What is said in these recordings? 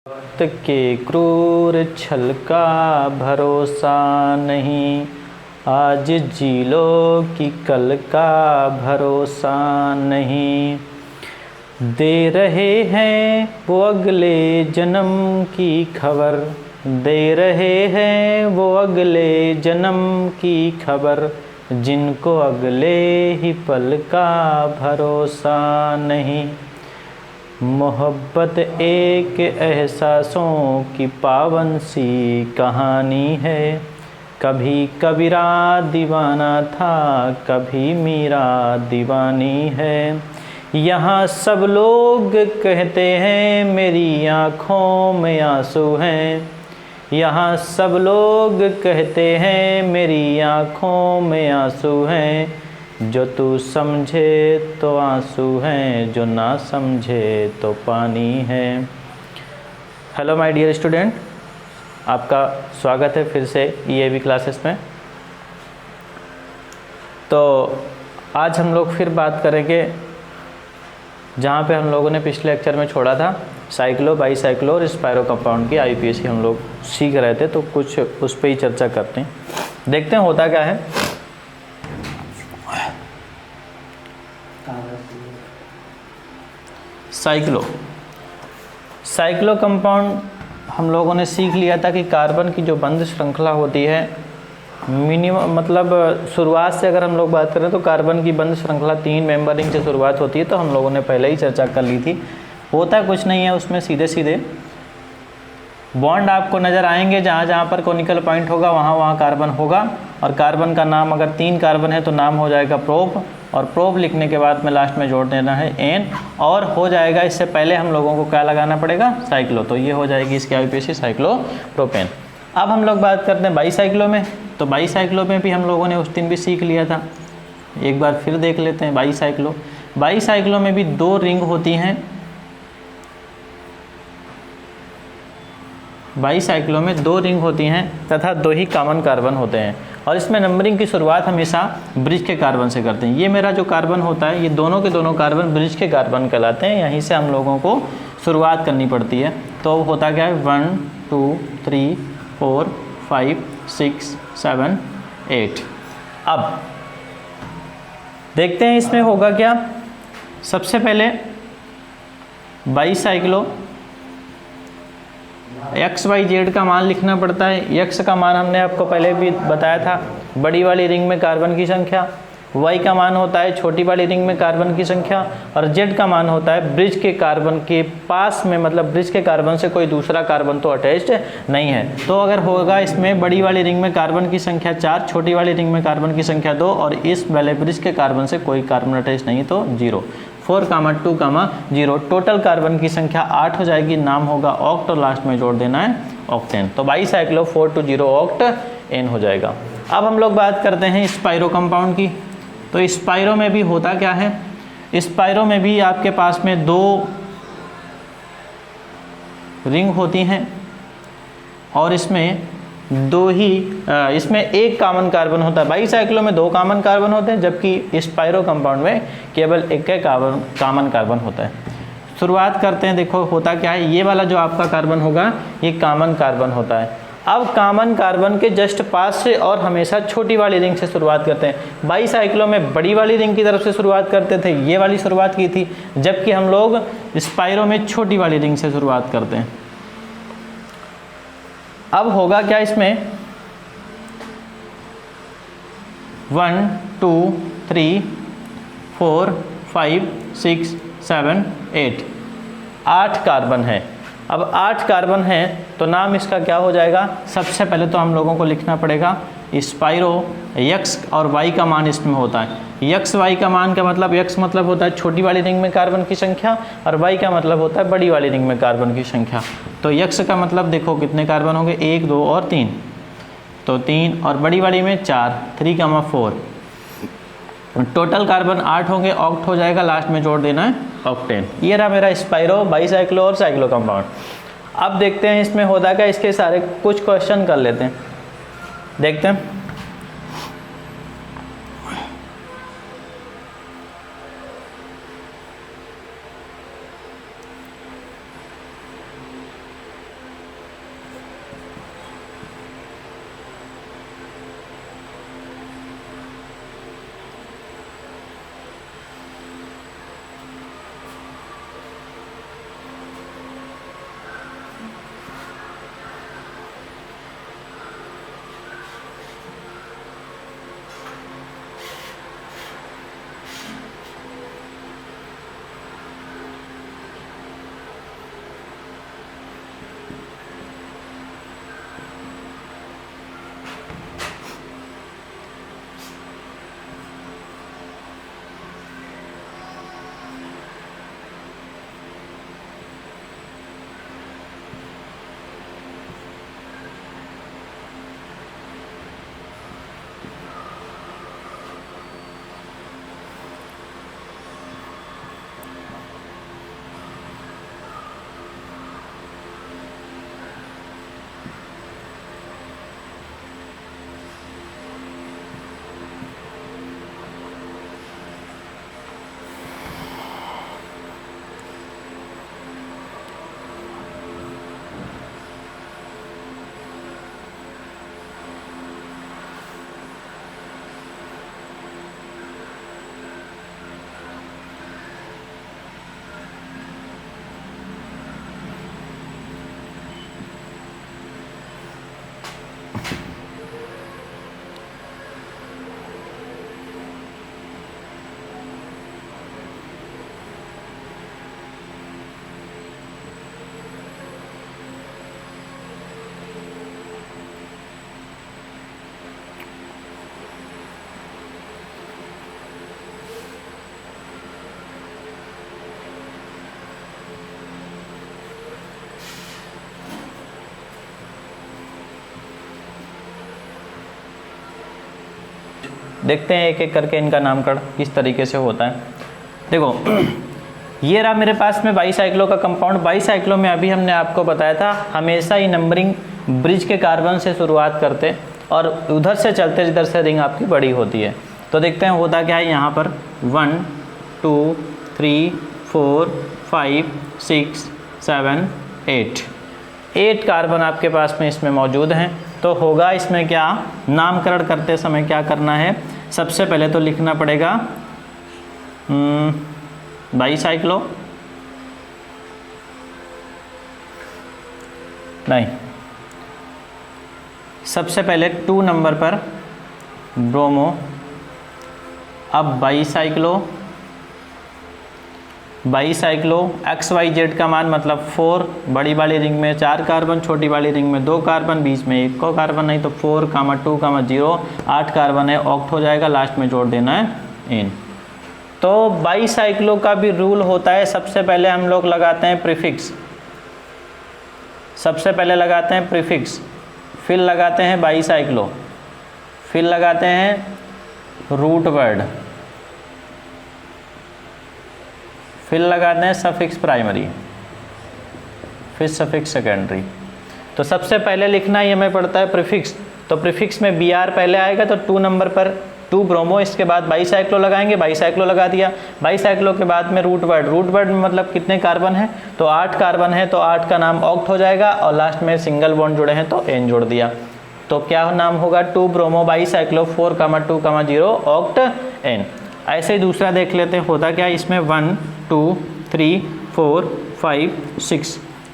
वक्त के क्रूर छल का भरोसा नहीं, आज जी लो कि कल का भरोसा नहीं। दे रहे हैं वो अगले जन्म की खबर, दे रहे हैं वो अगले जन्म की खबर, जिनको अगले ही पल का भरोसा नहीं। मोहब्बत एक एहसासों की पावन सी कहानी है, कभी कबीरा दीवाना था, कभी मीरा दीवानी है। यहाँ सब लोग कहते हैं मेरी आँखों में आंसू हैं, यहाँ सब लोग कहते हैं मेरी आँखों में आंसू हैं। जो तू समझे तो आंसू हैं, जो ना समझे तो पानी है। हेलो माय डियर स्टूडेंट, आपका स्वागत है फिर से EAV क्लासेस में। तो आज हम लोग फिर बात करेंगे जहाँ पे हम लोगों ने पिछले लेक्चर में छोड़ा था, साइक्लो, बाईसाइक्लो और स्पायरो कंपाउंड की IUPAC हम लोग सीख रहे थे, तो कुछ उस पर ही चर्चा करते हैं। देखते हैं होता क्या है। साइक्लो कंपाउंड हम लोगों ने सीख लिया था कि कार्बन की जो बंध श्रृंखला होती है, मिनिमम मतलब शुरुआत से अगर हम लोग बात करें तो कार्बन की बंध श्रृंखला 3 मेंबर रिंग से शुरुआत होती है। तो हम लोगों ने पहले ही चर्चा कर ली थी। होता कुछ नहीं है उसमें, सीधे सीधे बॉन्ड आपको नज़र आएंगे, जहाँ जहाँ पर कोनिकल पॉइंट होगा वहाँ वहाँ कार्बन होगा। और कार्बन का नाम, अगर 3 कार्बन है तो नाम हो जाएगा प्रोप, और प्रोप लिखने के बाद में लास्ट में जोड़ देना है एन, और हो जाएगा। इससे पहले हम लोगों को क्या लगाना पड़ेगा, साइक्लो। तो ये हो जाएगी इसकी IUPAC साइक्लोप्रोपेन। अब हम लोग बात करते हैं बाईसाइक्लो में। तो बाईसाइक्लो में भी हम लोगों ने उस दिन भी सीख लिया था, एक बार फिर देख लेते हैं। बाईसाइक्लो में भी 2 रिंग होती हैं। बाईसाइक्लो में 2 रिंग होती हैं तथा 2 ही कॉमन कार्बन होते हैं, और इसमें नंबरिंग की शुरुआत हमेशा ब्रिज के कार्बन से करते हैं। ये मेरा जो कार्बन होता है, ये दोनों के दोनों कार्बन ब्रिज के कार्बन कहलाते हैं। यहीं से हम लोगों को शुरुआत करनी पड़ती है। तो होता क्या है, 1 2 3 4 5 6 7 8। अब देखते हैं इसमें होगा क्या। सबसे पहले बाईसाइक्लो XYZ का मान लिखना पड़ता है। X का मान हमने आपको पहले भी बताया था, बड़ी वाली रिंग में कार्बन की संख्या। Y का मान होता है छोटी वाली रिंग में कार्बन की संख्या। और Z का मान होता है ब्रिज के कार्बन के पास में, मतलब ब्रिज के कार्बन से कोई दूसरा कार्बन तो अटैच्ड नहीं है। तो अगर होगा इसमें बड़ी वाली रिंग में कार्बन की संख्या 4, छोटी वाली रिंग में कार्बन की संख्या 2, और इस वाले ब्रिज के कार्बन से कोई कार्बन अटैच नहीं, तो 0। 4, 2, 0। टोटल कार्बन की संख्या 8 हो जाएगी, नाम होगा ऑक्ट, और लास्ट में जोड़ देना है ऑक्टेन। तो बाईसाइक्लो 420 ऑक्ट एन हो जाएगा। अब हम लोग बात करते हैं स्पायरो कंपाउंड की। तो स्पायरो में भी होता क्या है, स्पायरो में भी आपके पास में 2 रिंग होती हैं, और इसमें 2 ही इसमें 1 कॉमन कार्बन होता है। बाईसाइक्लो में 2 कॉमन कार्बन होते हैं, जबकि स्पायरो कंपाउंड में केवल 1 कॉमन कार्बन होता है। शुरुआत करते हैं। देखो होता क्या है, ये वाला जो आपका कार्बन होगा ये कॉमन कार्बन होता है। अब कॉमन कार्बन के जस्ट पास से और हमेशा छोटी वाली रिंग से शुरुआत करते हैं। बाईसाइक्लो में बड़ी वाली रिंग की तरफ से शुरुआत करते थे, ये वाली शुरुआत की थी, जबकि हम लोग स्पायरो में छोटी वाली रिंग से शुरुआत करते हैं। अब होगा क्या इसमें, 1 2 3 4 5 6 7 8 8 कार्बन है। अब 8 कार्बन है तो नाम इसका क्या हो जाएगा। सबसे पहले तो हम लोगों को लिखना पड़ेगा स्पायरो। X और Y का मान इसमें होता है। X Y का मान का मतलब, X मतलब होता है छोटी वाली रिंग में कार्बन की संख्या, और Y का मतलब होता है बड़ी वाली रिंग में कार्बन की संख्या। तो X का मतलब देखो कितने कार्बन होंगे, 1 2 और 3, तो 3, और बड़ी वाली में 4, 3, 4। टोटल कार्बन 8 होंगे, ऑक्ट हो जाएगा, लास्ट में जोड़ देना है ऑक्टेन। ये रहा मेरा स्पायरो, बाईसाइक्लो और साइक्लो कंपाउंड। अब देखते हैं इसमें होता क्या, इसके सारे कुछ क्वेश्चन कर लेते हैं, देखते हैं। देखते हैं एक एक करके इनका नामकरण किस तरीके से होता है। देखो ये रहा मेरे पास में बाईसाइक्लो का कंपाउंड। बाईसाइक्लो में अभी हमने आपको बताया था हमेशा ही नंबरिंग ब्रिज के कार्बन से शुरुआत करते और उधर से चलते जिधर से रिंग आपकी बड़ी होती है। तो देखते हैं होता क्या है यहाँ पर 1 2 3 4 5 6 7 8 कार्बन आपके पास में इसमें मौजूद हैं। तो होगा इसमें क्या, नामकरण करते समय क्या करना है, सबसे पहले तो लिखना पड़ेगा बाईसाइक्लो, नहीं, सबसे पहले 2 नंबर पर ब्रोमो, अब बाईसाइक्लो XYZ का मान मतलब 4, बड़ी वाली रिंग में 4 कार्बन, छोटी वाली रिंग में 2 कार्बन, बीच में 1 कार्बन नहीं तो 4, 2, 0, 8 कार्बन है, ऑक्ट हो जाएगा, लास्ट में जोड़ देना है इन। तो बाईसाइक्लो का भी रूल होता है, सबसे पहले हम लोग लगाते हैं प्रीफिक्स, सबसे पहले लगाते हैं प्रीफिक्स, फिर लगाते हैं बाईसाइक्लो, फिर लगाते हैं रूट वर्ड, फिर लगाते हैं सफिक्स प्राइमरी, फिर सफिक्स सेकेंडरी। तो सबसे पहले लिखना ही हमें पड़ता है प्रीफिक्स। तो प्रीफिक्स में Br पहले आएगा तो 2 नंबर पर 2 ब्रोमो, इसके बाद बाईसाइक्लो लगाएंगे, बाईसाइक्लो लगा दिया, बाईसाइक्लो के बाद में रूट वर्ड में मतलब कितने कार्बन है, तो 8 कार्बन है, तो 8 का नाम ऑक्ट हो जाएगा और लास्ट में सिंगल बॉन्ड जुड़े हैं तो एन जोड़ दिया। तो क्या नाम होगा, 2 ब्रोमो बाईसाइक्लो 4, 2, 0 ऑक्ट एन। ऐसे ही दूसरा देख लेते हैं होता क्या, इसमें 1 2 3 4 5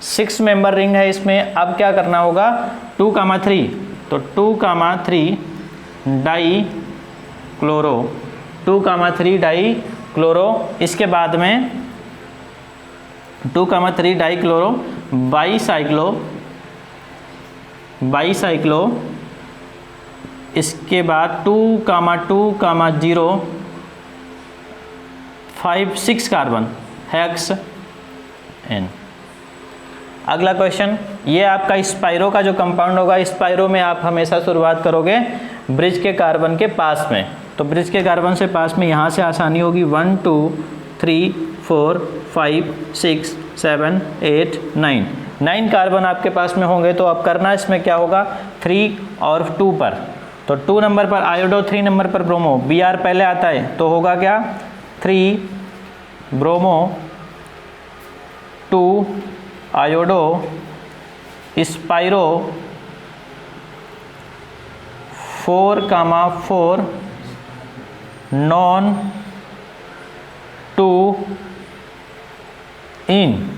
6 मेंबर रिंग है इसमें। अब क्या करना होगा, 2, 3, तो 2, 3 डाई क्लोरो, 2, 3 डाई क्लोरो, इसके बाद में 2, 3 डाई क्लोरो बाईसाइक्लो, इसके बाद 2, 0 5 6 कार्बन हेक्स एन। अगला क्वेश्चन, ये आपका स्पाइरो का जो कंपाउंड होगा, स्पाइरो में आप हमेशा शुरुआत करोगे ब्रिज के कार्बन के पास में। तो ब्रिज के कार्बन से पास में यहाँ से आसानी होगी, 1 2 3 4 5 6 7 8 9 कार्बन आपके पास में होंगे। तो अब करना इसमें क्या होगा, 3 और 2 पर, तो 2 नंबर पर आयोडो, 3 नंबर पर ब्रोमो, Br पहले आता है तो होगा क्या, 3 ब्रोमो 2 आयोडो स्पाइरो 4, 4 नॉन 2 इन।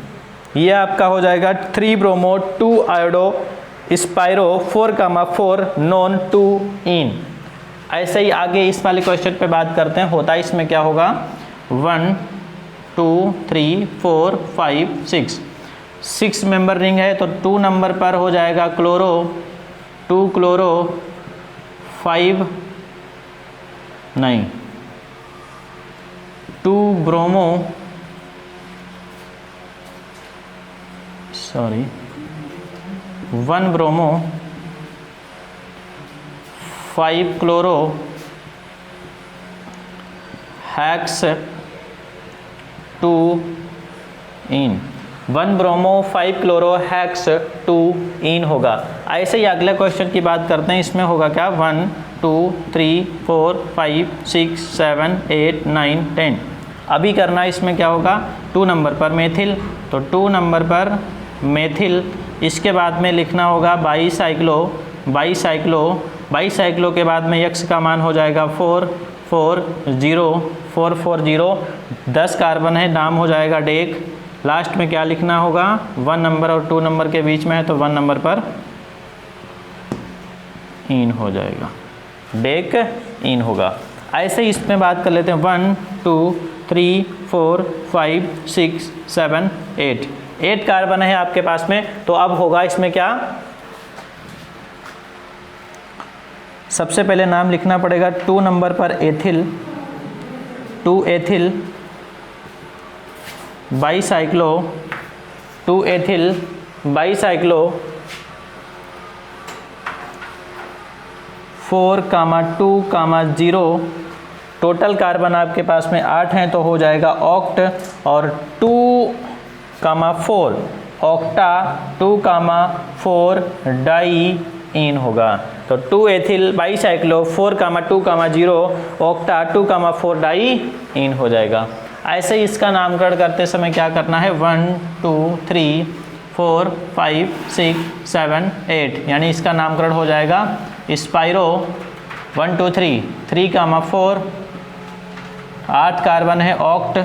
ये आपका हो जाएगा 3 ब्रोमो 2 आयोडो स्पाइरो 4, 4 नॉन 2 इन। ऐसे ही आगे इस वाले क्वेश्चन पे बात करते हैं, होता है इसमें क्या होगा, 1 2 3 4 5 6 मेंबर रिंग है तो 2 नंबर पर हो जाएगा क्लोरो, 2 क्लोरो 5 नहीं 2 ब्रोमो 1 ब्रोमो 5 क्लोरो हेक्स 2 इन, 1 ब्रोमो 5 क्लोरो हेक्स 2 इन होगा। ऐसे ही अगले क्वेश्चन की बात करते हैं, इसमें होगा क्या, 1 2 3 4 5 6 7 8 9 10। अभी करना इसमें क्या होगा, 2 नंबर पर मेथिल, तो 2 नंबर पर मेथिल, इसके बाद में लिखना होगा बाईसाइक्लो के बाद में x का मान हो जाएगा 4 4 0 4 4 0, 10 कार्बन है, नाम हो जाएगा डेक। लास्ट में क्या लिखना होगा, 1 नंबर और 2 नंबर के बीच में है तो 1 नंबर पर इन हो जाएगा, डेक इन होगा। ऐसे ही इसमें बात कर लेते हैं, 1 2 3 4 5 6 7 8 कार्बन है आपके पास में। तो अब होगा इसमें क्या, सबसे पहले नाम लिखना पड़ेगा 2 नंबर पर ethyl, 2 ethyl bicyclo, 2 ethyl bicyclo 4,2,0 total carbon आपके पास में 8 हैं तो हो जाएगा ऑक्ट, और 2,4 ऑक्टा, 2,4 डाई इन होगा। तो 2 एथिल बाईसाइक्लो 4,2,0 ऑक्टा 2,4 डाई इन हो जाएगा। ऐसे ही इसका नामकरण करते समय क्या करना है, 1 2 3 4 5 6 7 8, यानी इसका नामकरण हो जाएगा स्पाइरो 1 2 3 3,4, 8 कार्बन है ऑक्ट,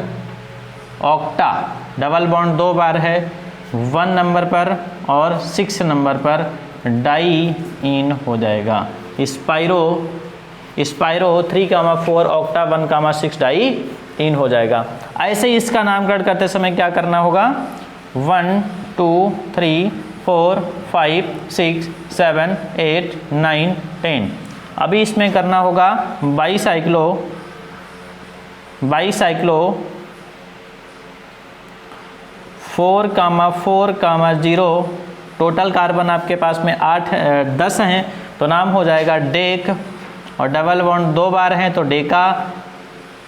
ऑक्टा डबल बॉन्ड 2 बार है 1 नंबर पर और 6 नंबर पर डाई इन हो जाएगा। स्पाइरो 3,4 ऑक्टा 1,6 डाई इन हो जाएगा। ऐसे ही इसका नामकरण करते समय क्या करना होगा, 1 2 3 4 5 6 7 8 9 10। अभी इसमें करना होगा बाईसाइक्लो 4,4,0, टोटल कार्बन आपके पास में 10 हैं तो नाम हो जाएगा डेक, और डबल बॉन्ड 2 बार हैं तो डेका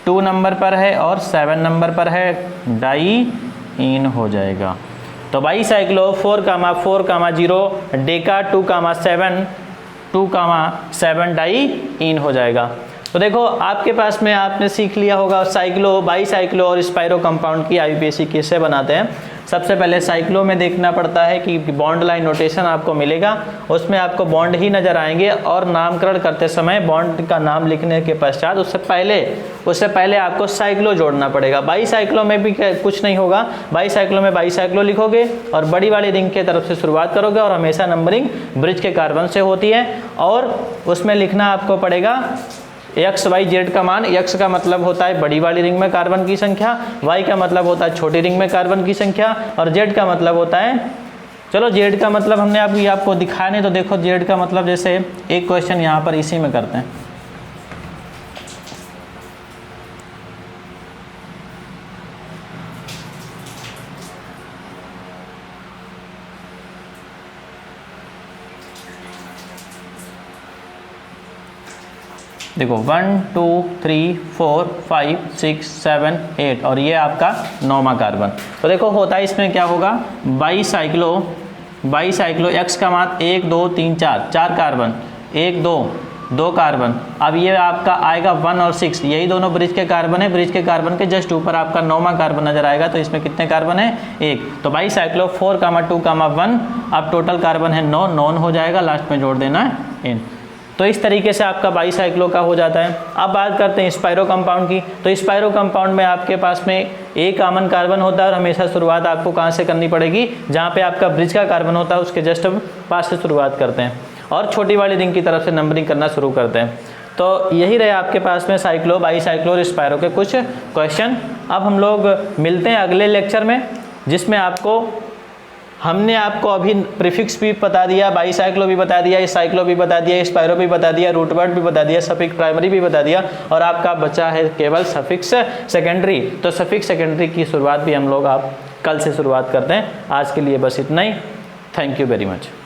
2 नंबर पर है और 7 नंबर पर है, डाई इन हो जाएगा। तो बाईसाइक्लो 4,4,0 डेका 2,7 डाई इन हो जाएगा। तो देखो आपके पास में आपने सीख लिया होगा साइक्लो, बाईसाइक्लो और स्पाइरो कंपाउंड की आईयूपीएसी कैसे बनाते हैं। सबसे पहले साइक्लो में देखना पड़ता है कि बॉन्ड लाइन नोटेशन आपको मिलेगा, उसमें आपको बॉन्ड ही नज़र आएंगे, और नामकरण करते समय बॉन्ड का नाम लिखने के पश्चात उससे पहले आपको साइक्लो जोड़ना पड़ेगा। बाईसाइक्लो में भी कुछ नहीं होगा, बाईसाइक्लो में बाईसाइक्लो लिखोगे और बड़ी वाली रिंग के तरफ से शुरुआत करोगे, और हमेशा नंबरिंग ब्रिज के कार्बन से होती है, और उसमें लिखना आपको पड़ेगा एक्स वाई जेड का मान। एक्स का मतलब होता है बड़ी वाली रिंग में कार्बन की संख्या, वाई का मतलब होता है छोटी रिंग में कार्बन की संख्या, और जेड का मतलब होता है, चलो जेड का मतलब हमने अभी आपको दिखाया नहीं, तो देखो जेड का मतलब जैसे एक क्वेश्चन यहाँ पर इसी में करते हैं। देखो 1 2 3 4 5 6 7 8, और ये आपका 9वां कार्बन। तो देखो होता है इसमें क्या होगा, बाईसाइक्लो एक्स का मान 1 2 3 4 कार्बन, 1 2 कार्बन। अब ये आपका आएगा 1 और 6, यही दोनों ब्रिज के कार्बन है, ब्रिज के कार्बन के जस्ट ऊपर आपका 9वां कार्बन नजर आएगा। तो इसमें कितने कार्बन है, 1। तो बाईसाइक्लो 4,2,1, अब टोटल कार्बन है 9, नॉन हो जाएगा, लास्ट में जोड़ देना है इन। तो इस तरीके से आपका बाईसाइक्लो का हो जाता है। अब बात करते हैं स्पाइरो कंपाउंड की। तो स्पाइरो कंपाउंड में आपके पास में एक कॉमन कार्बन होता है, और हमेशा शुरुआत आपको कहाँ से करनी पड़ेगी, जहाँ पे आपका ब्रिज का कार्बन होता है उसके जस्ट पास से शुरुआत करते हैं, और छोटी वाली रिंग की तरफ से नंबरिंग करना शुरू करते हैं। तो यही रहे आपके पास में साइक्लो, बाईसाइक्लो और स्पाइरो के कुछ क्वेश्चन। अब हम लोग मिलते हैं अगले लेक्चर में, जिसमें हमने आपको अभी प्रीफिक्स भी बता दिया, बाईसाइक्लो भी बता दिया, साइक्लो भी बता दिया, स्पाइरो भी बता दिया, रूट वर्ड भी बता दिया, सफिक्स प्राइमरी भी बता दिया, और आपका बचा है केवल सफिक्स सेकेंडरी। तो सफिक्स सेकेंडरी की शुरुआत भी हम लोग कल से शुरुआत करते हैं। आज के लिए बस इतना ही। Thank you very much.